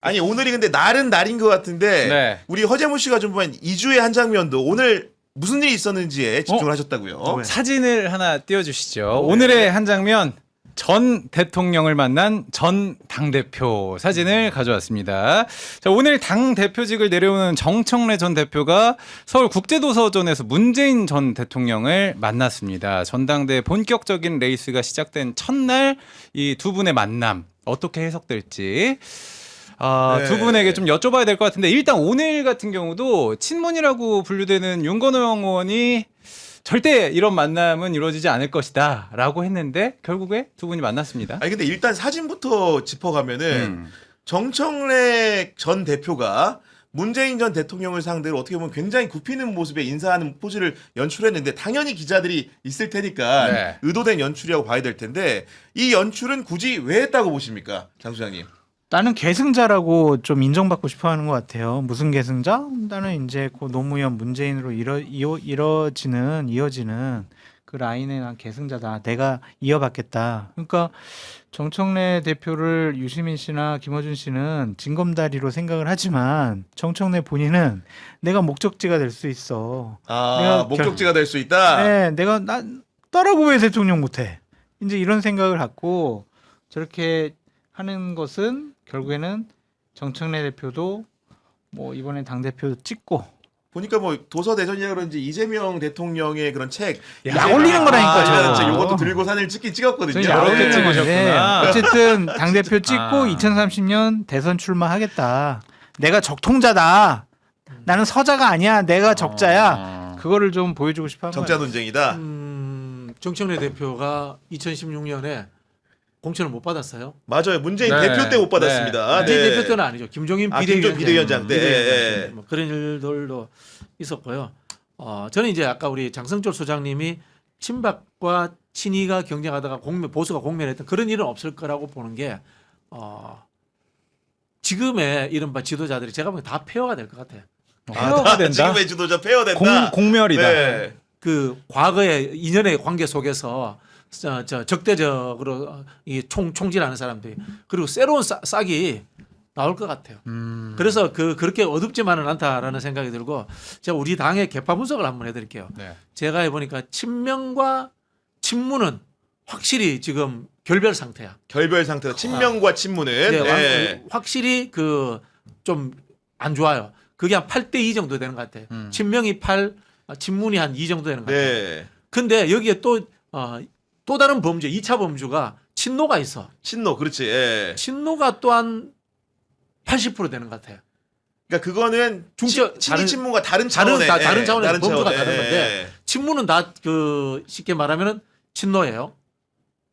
아니 오늘이 근데 날은 날인 것 같은데 네. 우리 허재무 씨가 좀 보면 2주의 한 장면도 오늘 무슨 일이 있었는지에 집중을 하셨다고요. 사진을 하나 띄워주시죠. 오늘의 한 장면 전 대통령을 만난 전 당대표 사진을 가져왔습니다. 자, 오늘 당대표직을 내려오는 정청래 전 대표가 서울국제도서전에서 문재인 전 대통령을 만났습니다. 전당대 본격적인 레이스가 시작된 첫날 이 두 분의 만남 어떻게 해석될지 네. 두 분에게 좀 여쭤봐야 될 것 같은데 일단 오늘 같은 경우도 친문이라고 분류되는 윤건호영 의원이 절대 이런 만남은 이루어지지 않을 것이다 라고 했는데 결국에 두 분이 만났습니다. 아니 근데 일단 사진부터 짚어가면은 정청래 전 대표가 문재인 전 대통령을 상대로 어떻게 보면 굉장히 굽히는 모습에 인사하는 포즈를 연출했는데 당연히 기자들이 있을 테니까 네. 의도된 연출이라고 봐야 될 텐데 이 연출은 굳이 왜 했다고 보십니까, 장 소장님? 나는 계승자라고 좀 인정받고 싶어하는 것 같아요. 무슨 계승자? 나는 이제 그 노무현 문재인으로 이어지는 그 라인의 난 계승자다. 내가 이어받겠다. 그러니까 정청래 대표를 유시민 씨나 김어준 씨는 징검다리로 생각을 하지만 정청래 본인은 내가 목적지가 될 수 있어. 아, 목적지가 될 수 있다. 네, 내가 나라고 왜 대통령 못해? 이제 이런 생각을 갖고 저렇게 하는 것은 결국에는 정청래 대표도 뭐 이번에 당 대표 찍고 보니까 뭐 도서 대전이라 그런지 이재명 대통령의 그런 책 약 올리는 거라니까, 저거. 책 요것도 들고 사진을 찍었거든요. 저희 여러 개 네. 찍으셨구나. 어쨌든 당 대표 찍고 2030년 대선 출마하겠다. 내가 적통자다. 나는 서자가 아니야. 내가 적자야. 그거를 좀 보여주고 싶어. 적자 논쟁이다. 정청래 대표가 2016년에 공천을 못 받았어요. 맞아요. 문재인 네. 대표 때 못 받았습니다. 문재인 네. 대표 때는 아니죠. 김종인 김종인 비대위원장 때. 비대위원장 때. 뭐 그런 일들도 있었고요. 저는 이제 아까 우리 장성철 소장님이 친박과 친이가 경쟁하다가 보수가 공멸했던 그런 일은 없을 거라고 보는 게 지금의 이른바 지도자들이 제가 보기엔 다 폐허가 될 것 같아요. 폐허가 된다. 지금의 지도자 폐허된다. 공멸이다. 네. 그 과거의 인연의 관계 속에서 저 적대적으로 이 총질하는 사람들이 그리고 새로운 싹이 나올 것 같아요. 그래서 그렇게 어둡지만은 않다라는 생각이 들고 제가 우리 당의 개파 분석을 한번 해드릴게요. 네. 제가 해보니까 친명과 친문은 확실히 지금 결별 상태야. 결별 상태다. 친명과 친문은. 네, 네. 확실히 그 좀 안 좋아요. 그게 한 8대2 정도 되는 것 같아요. 친명이 8, 친문이 한 2 정도 되는 것 같아요. 네. 근데 여기에 또 다른 범죄, 2차 범주가 친노가 있어. 친노, 그렇지. 예. 친노가 또한 80% 되는 것 같아요. 그러니까 그거는 친이 친문과 다른 다른 차원의 차원에서 범주가 차원의, 다른 예. 건데 친문은 다 쉽게 말하면은 친노예요.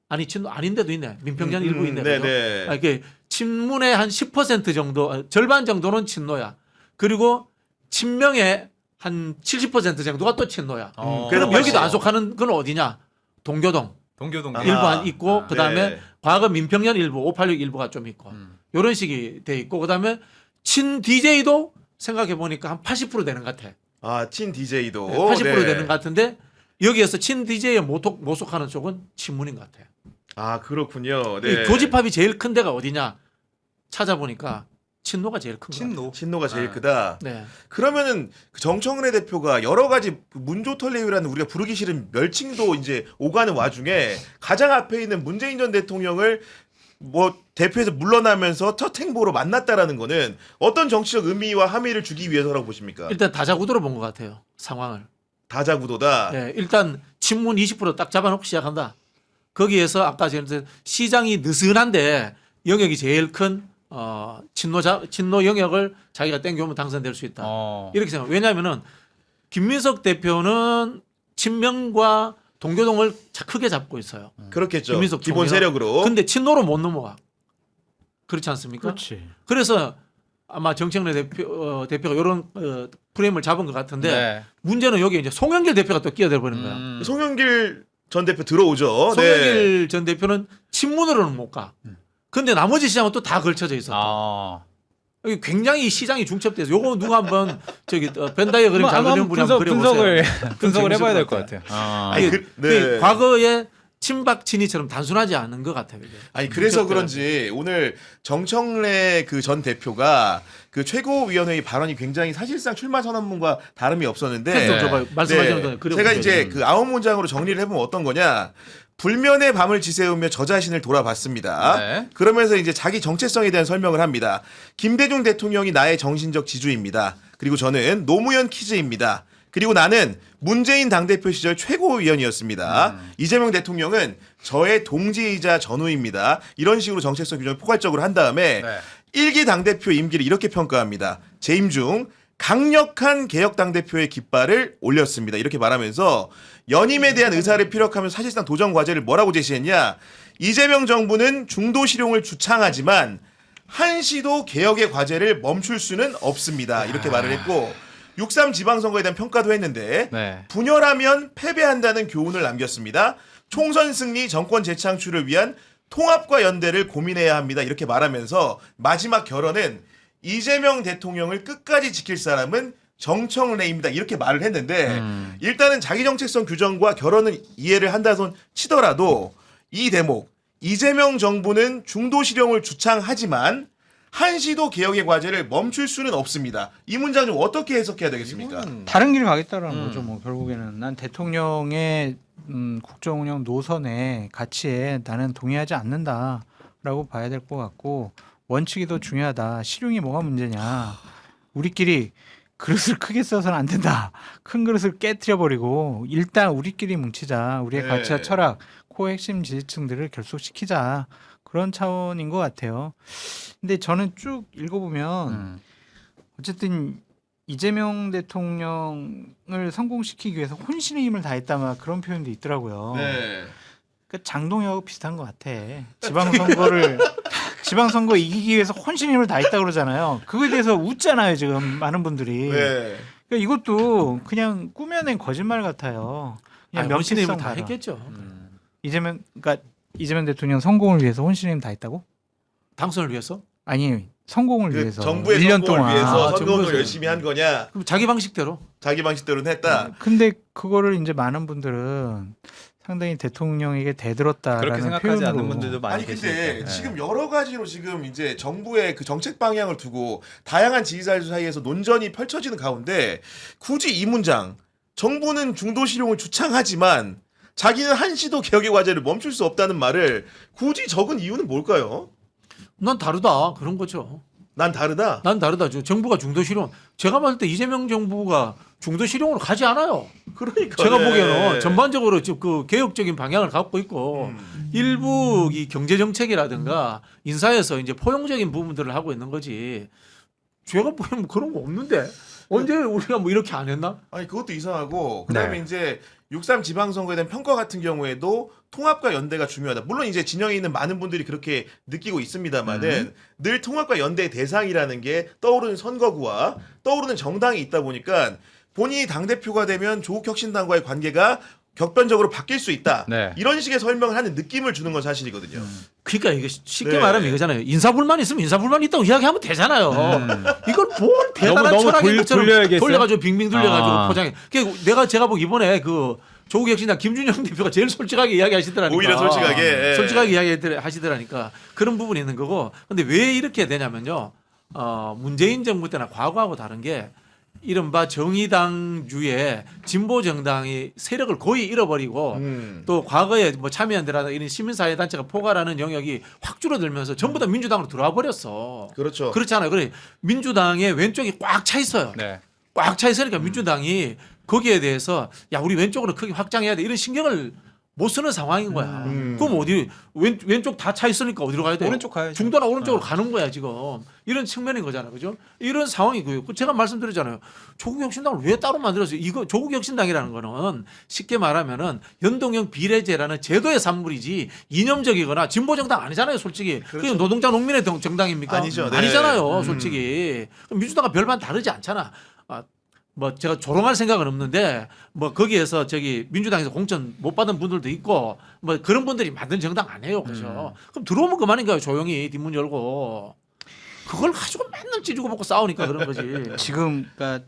아니 친노 아닌데도 있네. 민평전 일부 있네. 그죠? 네네. 이게 친문의 한 10% 정도, 절반 정도는 친노야. 그리고 친명의 한 70% 정도가 또 친노야. 그럼 그럼 여기도 맞죠. 안 속하는 건 어디냐? 동교동. 동교동 아하. 일부 한 있고 그다음에 네. 과거 민평년 일부 586 일부가 좀 있고 이런 식이 돼 있고 그다음에 친 DJ도 생각해 보니까 한 80% 되는 것 같아. 아, 친 DJ도 80% 되는 것 같은데 여기에서 친 DJ에 못 속하는 쪽은 친문인 것 같아요. 아, 그렇군요. 이 네. 교집합이 제일 큰 데가 어디냐 찾아보니까 친노가 제일 큰 거. 친노가 제일 크다. 네. 그러면은 그 정청래 대표가 여러 가지 그 문조털레유라는 우리가 부르기 싫은 멸칭도 이제 오가는 와중에 가장 앞에 있는 문재인 전 대통령을 뭐 대표에서 물러나면서 첫 행보로 만났다라는 거는 어떤 정치적 의미와 함의를 주기 위해서라고 보십니까? 일단 다자구도로 본 것 같아요. 상황을. 다자구도다. 네, 일단 친문 20% 딱 잡아놓고 시작한다. 거기에서 아까 제가 시장이 느슨한데 영역이 제일 큰 친노 영역을 자기가 땡겨오면 당선될 수 있다. 이렇게 생각. 왜냐하면은 김민석 대표는 친명과 동교동을 크게 잡고 있어요. 그렇겠죠. 김민석 기본 총리는. 세력으로. 근데 친노로 못 넘어가. 그렇지 않습니까? 그렇지. 그래서 아마 정청래 대표가 이런 프레임을 잡은 것 같은데 네. 문제는 여기 이제 송영길 대표가 또 끼어들 버리는 거야. 송영길 전 대표 들어오죠. 네. 송영길 전 대표는 친문으로는 못 가. 근데 나머지 시장은 또 다 걸쳐져 있었고. 여기 굉장히 시장이 중첩돼서 요거 누가 한번 벤다이어 그림 잘 그리는 분이 한번 그려보세요. 분석을 해봐야 될 것 같아요. 아니, 과거에 친박 친이처럼 단순하지 않은 것 같아요. 이게. 아니 그래서 문제가 그런지 오늘 정청래 그 전 대표가 그 최고위원회의 발언이 굉장히 사실상 출마 선언문과 다름이 없었는데 좀 줘봐요. 말씀하시는 거 그려 제가 보세요. 이제 그 9문장으로 정리를 해보면 어떤 거냐. 불면의 밤을 지새우며 저 자신을 돌아봤습니다. 네. 그러면서 이제 자기 정체성에 대한 설명을 합니다. 김대중 대통령이 나의 정신적 지주입니다. 그리고 저는 노무현 키즈입니다. 그리고 나는 문재인 당대표 시절 최고위원이었습니다. 이재명 대통령은 저의 동지이자 전우입니다. 이런 식으로 정체성 규정을 포괄적으로 한 다음에 네. 1기 당대표 임기를 이렇게 평가합니다. 재임 중 강력한 개혁 당대표의 깃발을 올렸습니다. 이렇게 말하면서 연임에 대한 의사를 피력하면서 사실상 도전 과제를 뭐라고 제시했냐. 이재명 정부는 중도 실용을 주창하지만 한시도 개혁의 과제를 멈출 수는 없습니다. 이렇게 말을 했고 6.3 지방선거에 대한 평가도 했는데 네. 분열하면 패배한다는 교훈을 남겼습니다. 총선 승리, 정권 재창출을 위한 통합과 연대를 고민해야 합니다. 이렇게 말하면서 마지막 결언은 이재명 대통령을 끝까지 지킬 사람은 정청래입니다. 이렇게 말을 했는데 일단은 자기 정체성 규정과 결언은 이해를 한다 손 치더라도 이 대목 이재명 정부는 중도 실용을 주창하지만 한시도 개혁의 과제를 멈출 수는 없습니다. 이 문장 좀 어떻게 해석해야 되겠습니까? 다른 길을 가겠다라는 거죠. 뭐 결국에는 난 대통령의 국정운영 노선에 가치에 나는 동의하지 않는다라고 봐야 될 것 같고 원칙이 더 중요하다. 실용이 뭐가 문제냐. 우리끼리 그릇을 크게 써서는 안 된다. 큰 그릇을 깨트려 버리고 일단 우리끼리 뭉치자. 우리의 네. 가치와 철학, 코어 핵심 지지층들을 결속시키자. 그런 차원인 것 같아요. 근데 저는 쭉 읽어보면 어쨌든 이재명 대통령을 성공시키기 위해서 혼신의 힘을 다했다 막 그런 표현도 있더라고요. 네. 그 장동혁하고 비슷한 것 같아. 지방선거 이기기 위해서 혼신의 힘을 다했다 그러잖아요. 그거에 대해서 웃잖아요 지금 많은 분들이. 네. 그러니까 이것도 그냥 꾸며낸 거짓말 같아요. 그냥 원신의 힘을 명쾌성 다 발언. 했겠죠. 이재명 대통령 성공을 위해서 혼신의 힘 다했다고? 당선을 위해서. 아니 성공을 그 위해서 정부의 1년 성공을 동안. 위해서 아, 선거운동을 정부에서. 열심히 한 거냐? 그럼 자기 방식대로. 자기 방식대로는 했다. 근데 그거를 이제 많은 분들은 상당히 대통령에게 대들었다라는 그렇게 생각하지 표현으로. 않는 분들도 많이 아니 근데 계시니까. 네. 지금 여러 가지로 지금 이제 정부의 그 정책 방향을 두고 다양한 지지자들 사이에서 논전이 펼쳐지는 가운데 굳이 이 문장 정부는 중도 실용을 주창하지만 자기는 한시도 개혁의 과제를 멈출 수 없다는 말을 굳이 적은 이유는 뭘까요? 난 다르다 그런 거죠. 난 다르다. 난 다르다. 정부가 중도 실용. 제가 봤을 때 이재명 정부가 중도 실용으로 가지 않아요. 그러니까 제가 보기에는 전반적으로 지금 그 개혁적인 방향을 갖고 있고 일부 이 경제 정책이라든가 인사에서 이제 포용적인 부분들을 하고 있는 거지. 제가 보기엔 그런 거 없는데 언제 우리가 뭐 이렇게 안 했나? 아니 그것도 이상하고 그다음에 네. 이제 6.3 지방선거에 대한 평가 같은 경우에도 통합과 연대가 중요하다. 물론 이제 진영에 있는 많은 분들이 그렇게 느끼고 있습니다만은 늘 통합과 연대의 대상이라는 게 떠오르는 선거구와 떠오르는 정당이 있다 보니까 본인이 당대표가 되면 조국혁신당과의 관계가 격변적으로 바뀔 수 있다. 네. 이런 식의 설명을 하는 느낌을 주는 건 사실이거든요. 그러니까 이게 쉽게 네. 말하면 이거잖아요. 인사불만 있으면 인사불만 있다고 이야기하면 되잖아요. 이걸 뭘 대단한 너무 철학인 것처럼 돌려야겠어요? 돌려가지고 빙빙 돌려가지고 아. 포장해. 제가 보기 이번에 그 조국혁신당 김준영 대표가 제일 솔직하게 이야기하시더라니까. 오히려 솔직하게. 예. 솔직하게 이야기하시더라니까 그런 부분이 있는 거고. 근데 왜 이렇게 되냐면요. 문재인 정부 때나 과거하고 다른 게 이른바 정의당주의 진보 정당이 세력을 거의 잃어버리고 또 과거에 뭐 참여연대라든가 이런 시민사회단체가 포괄하는 영역이 확 줄어들면서 전부 다 민주당으로 들어와 버렸어. 그렇죠. 그렇잖아요. 그래 민주당의 왼쪽이 꽉 차 있어요. 네. 꽉 차 있으니까 민주당이 거기에 대해서 야 우리 왼쪽으로 크게 확장해야 돼 이런 신경을 못 쓰는 상황인 거야. 그럼 어디 왼쪽 다 차 있으니까 어디로 가야 돼? 오른쪽 가야죠. 중도나 오른쪽으로 가는 거야 지금. 이런 측면인 거잖아, 그죠? 이런 상황이고요. 제가 말씀드렸잖아요. 조국혁신당을 왜 따로 만들었어요? 이거 조국혁신당이라는 거는 쉽게 말하면은 연동형 비례제라는 제도의 산물이지 이념적이거나 진보 정당 아니잖아요, 솔직히. 그게 노동자 농민의 정당입니까? 아니죠. 네. 아니잖아요, 솔직히. 그럼 민주당과 별반 다르지 않잖아. 뭐 제가 조롱할 생각은 없는데 뭐 거기에서 저기 민주당에서 공천 못 받은 분들도 있고 뭐 그런 분들이 만든 정당 아니에요, 그죠? 그럼 들어오면 그만인가요, 조용히 뒷문 열고 그걸 가지고 맨날 찌주고 먹고 싸우니까 그런 거지. 지금 그러니까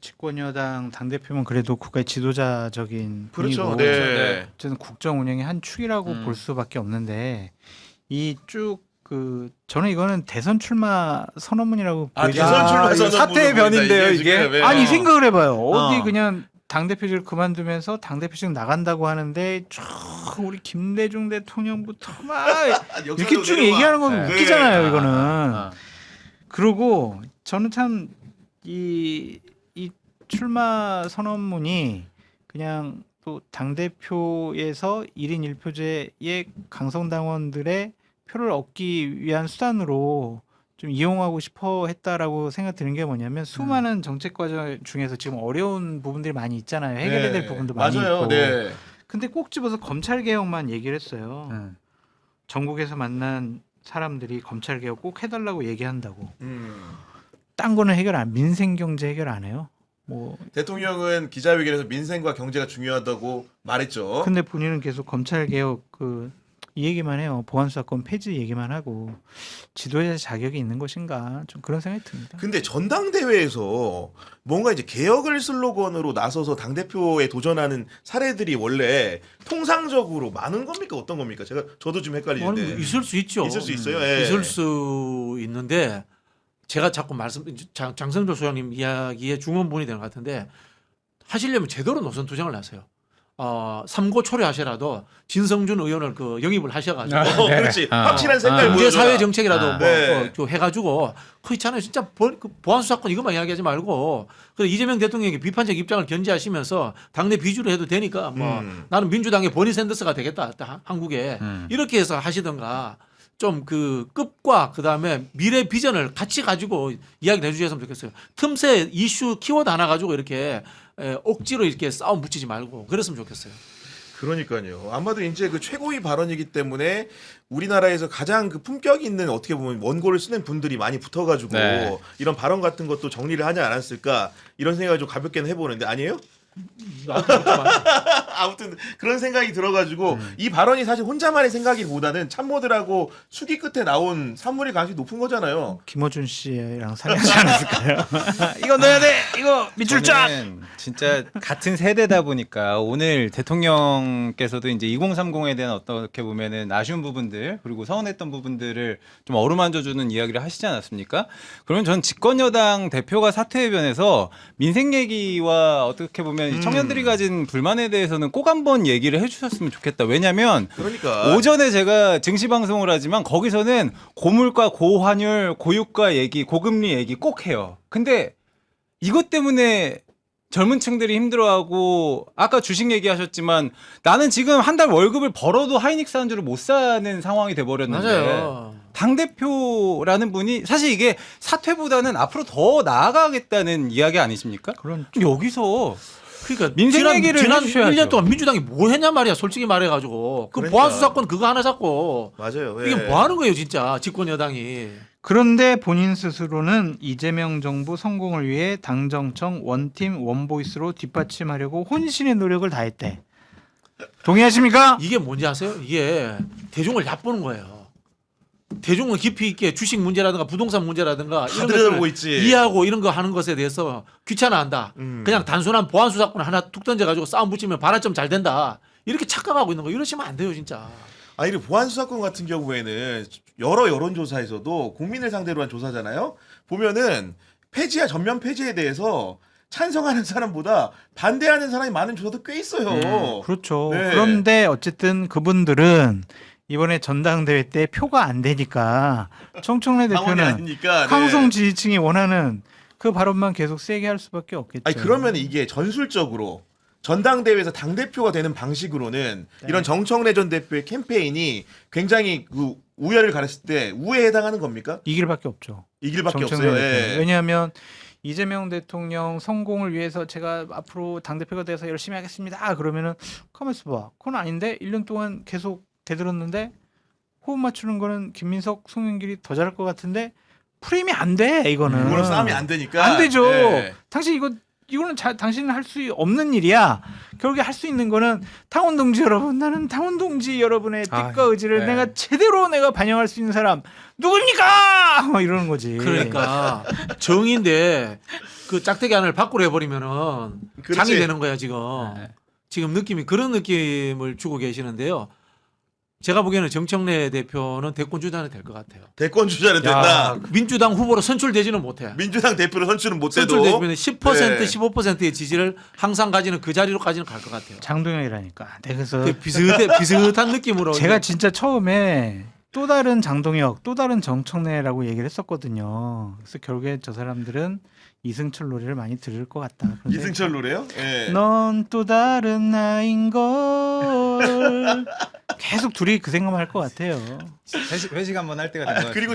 집권여당 당 대표면 그래도 국가의 지도자적인 그렇죠. 분이고 네. 어쨌든 국정 운영의 한 축이라고 음. 볼 수밖에 없는데 이 쭉 그 저는 이거는 대선 출마 선언문이라고 보이지 대선 않아요. 출마 이거 선언문을 사태의 보인다, 변인데요, 이게? 지금. 예. 아니 생각을 해봐요. 어디 어. 그냥 당 대표직을 그만두면서 당 대표직 나간다고 하는데 쭉 우리 김대중 대통령부터 막 이렇게 쭉 얘기하는 건 네. 웃기잖아요. 이거는. 아. 그리고 저는 참 이 출마 선언문이 그냥 또 당 대표에서 1인 1표제의 강성당원들의 표를 얻기 위한 수단으로 좀 이용하고 싶어 했다라고 생각 드는 게 뭐냐면 수많은 정책 과정 중에서 지금 어려운 부분들이 많이 있잖아요. 해결해야 될 부분도 많이 맞아요. 있고. 네. 근데 꼭 집어서 검찰 개혁만 얘기를 했어요. 음. 전국에서 만난 사람들이 검찰 개혁 꼭 해달라고 얘기한다고. 음. 딴 거는 해결 안, 민생 경제 해결 안 해요. 뭐 대통령은 기자회견에서 민생과 경제가 중요하다고 말했죠. 근데 본인은 계속 검찰 개혁 이 얘기만 해요. 보안 수사권 폐지 얘기만 하고 지도자 자격이 있는 것인가 좀 그런 생각이 듭니다. 근데 전당대회에서 뭔가 이제 개혁을 슬로건으로 나서서 당 대표에 도전하는 사례들이 원래 통상적으로 많은 겁니까 어떤 겁니까? 저도 좀 헷갈리는데. 뭐 있을 수 있죠. 있을 수 있어요. 예. 있을 수 있는데 제가 자꾸 장성조 소장님 이야기의 중원본이 되는 것 같은데 하시려면 제대로 노선 투쟁을 하세요. 삼고 초려하셔라도 진성준 의원을 그 영입을 하셔가지고 그렇지. 확실한 색깔 경제 보여줘라. 사회 정책이라도 아. 뭐 네. 또 해가지고 그 있잖아요. 진짜 보안 수사권 이것만 이야기하지 말고 그래 이재명 대통령에게 비판적 입장을 견지하시면서 당내 비주를 해도 되니까 뭐 나는 민주당의 버니 샌더스가 되겠다 한국에 이렇게 해서 하시던가. 좀 그 끝과 그다음에 미래 비전을 같이 가지고 이야기를 해주셨으면 좋겠어요. 틈새 이슈 키워드 하나 가지고 이렇게 억지로 이렇게 싸움 붙이지 말고 그랬으면 좋겠어요. 그러니까요. 아마도 이제 그 최고위 발언이기 때문에 우리나라에서 가장 그 품격 있는 어떻게 보면 원고를 쓰는 분들이 많이 붙어가지고 네. 이런 발언 같은 것도 정리를 하지 않았을까 이런 생각을 좀 가볍게는 해보는데 아니에요? 아무튼 그런 생각이 들어가지고 이 발언이 사실 혼자만의 생각이보다는 참모들하고 수기 끝에 나온 산물일 가능성이 높은 거잖아요. 김어준 씨랑 상의하지 않았을까요? 이거 넣어야 돼. 이거 밑줄 쫙. 저는 진짜 같은 세대다 보니까 오늘 대통령께서도 이제 2030에 대한 어떻게 보면은 아쉬운 부분들 그리고 서운했던 부분들을 좀 어루만져주는 이야기를 하시지 않았습니까? 그러면 전 집권여당 대표가 사퇴에 변해서 민생 얘기와 어떻게 보면 청년들이 가진 불만에 대해서는 꼭 한번 얘기를 해주셨으면 좋겠다. 왜냐하면 그러니까 오전에 제가 증시 방송을 하지만 거기서는 고물가, 고환율, 고유가 얘기, 고금리 얘기 꼭 해요. 근데 이것 때문에 젊은 층들이 힘들어하고 아까 주식 얘기하셨지만 나는 지금 한 달 월급을 벌어도 하이닉스 한 주를 못 사는 상황이 돼버렸는데 맞아요. 당대표라는 분이 사실 이게 사퇴보다는 앞으로 더 나아가겠다는 이야기 아니십니까? 그런 여기서 그러니까 민생 얘기를 지난 해주셔야죠. 1년 동안 민주당이 뭐 했냐 말이야. 솔직히 말해가지고 그 그러니까. 보안 수사권 그거 하나 잡고 맞아요. 이게 예. 뭐 하는 거예요 진짜 집권 여당이. 그런데 본인 스스로는 이재명 정부 성공을 위해 당정청 원팀 원보이스로 뒷받침하려고 혼신의 노력을 다했대. 동의하십니까? 이게 뭔지 아세요? 이게 대중을 얕보는 거예요. 대중은 깊이 있게 주식 문제라든가 부동산 문제라든가 다 이런 들여다보고 것들을 있지. 이해하고 이런 거 하는 것에 대해서 귀찮아한다. 음. 그냥 단순한 보안 수사권 하나 툭 던져가지고 싸움 붙이면 발화점 잘 된다. 이렇게 착각하고 있는 거 이러시면 안 돼요 진짜. 아니 그 보안 수사권 같은 경우에는 여러 여론조사에서도 국민을 상대로 한 조사잖아요. 보면은 폐지와 전면 폐지에 대해서 찬성하는 사람보다 반대하는 사람이 많은 조사도 꽤 있어요. 그렇죠. 네. 그런데 어쨌든 그분들은 이번에 전당대회 때 표가 안 되니까 청청래 당원이 대표는 아니니까. 네. 강성 지지층이 원하는 그 발언만 계속 세게 할 수밖에 없겠죠. 아니 그러면 이게 전술적으로 전당대회에서 당 대표가 되는 방식으로는 네. 이런 정청래 전 대표의 캠페인이 굉장히 그 우열을 가렸을 때 우회에 해당하는 겁니까? 이 길밖에 없죠. 이 길밖에 정청래 없어요. 대표는. 예. 왜냐하면 이재명 대통령 성공을 위해서 제가 앞으로 당대표가 돼서 열심히 하겠습니다. 그러면은 가만있어 봐. 그건 아닌데 1년 동안 계속 대들었는데 호흡 맞추는 거는 김민석, 송영길이 더 잘할 것 같은데 프레임이 안 돼. 이거는. 이거는 싸움이 안 되니까. 안 되죠. 예. 당신 이거는 당신은 할 수 없는 일이야. 결국에 할 수 있는 거는 당원 동지 여러분, 나는 당원 동지 여러분의 뜻과 의지를 네. 내가 제대로 반영할 수 있는 사람 누굽니까? 막 이러는 거지. 그러니까 정인데 그 짝대기 안을 밖으로 해버리면은 그렇지. 장이 되는 거야 지금. 네. 지금 느낌이 그런 느낌을 주고 계시는데요. 제가 보기에는 정청래 대표는 대권 주자는 될 것 같아요. 대권 주자는 된다. 민주당 후보로 선출되지는 못해. 민주당 대표로 선출은 못 돼도 선출되면 10% 네. 15%의 지지를 항상 가지는 그 자리로까지는 갈 것 같아요. 장동혁이라니까. 네, 그래서 되게 비슷한 느낌으로 제가 이제 진짜 처음에 또 다른 장동혁, 또 다른 정청래라고 얘기를 했었거든요. 그래서 결국에 저 사람들은 이승철 노래를 많이 들을 것 같다. 그런데 이승철 노래요? 예. 넌 또 다른 나인 걸 계속 둘이 그 생각만 할 것 같아요. 회식 한번 할 때가 된 것 같아요. 그리고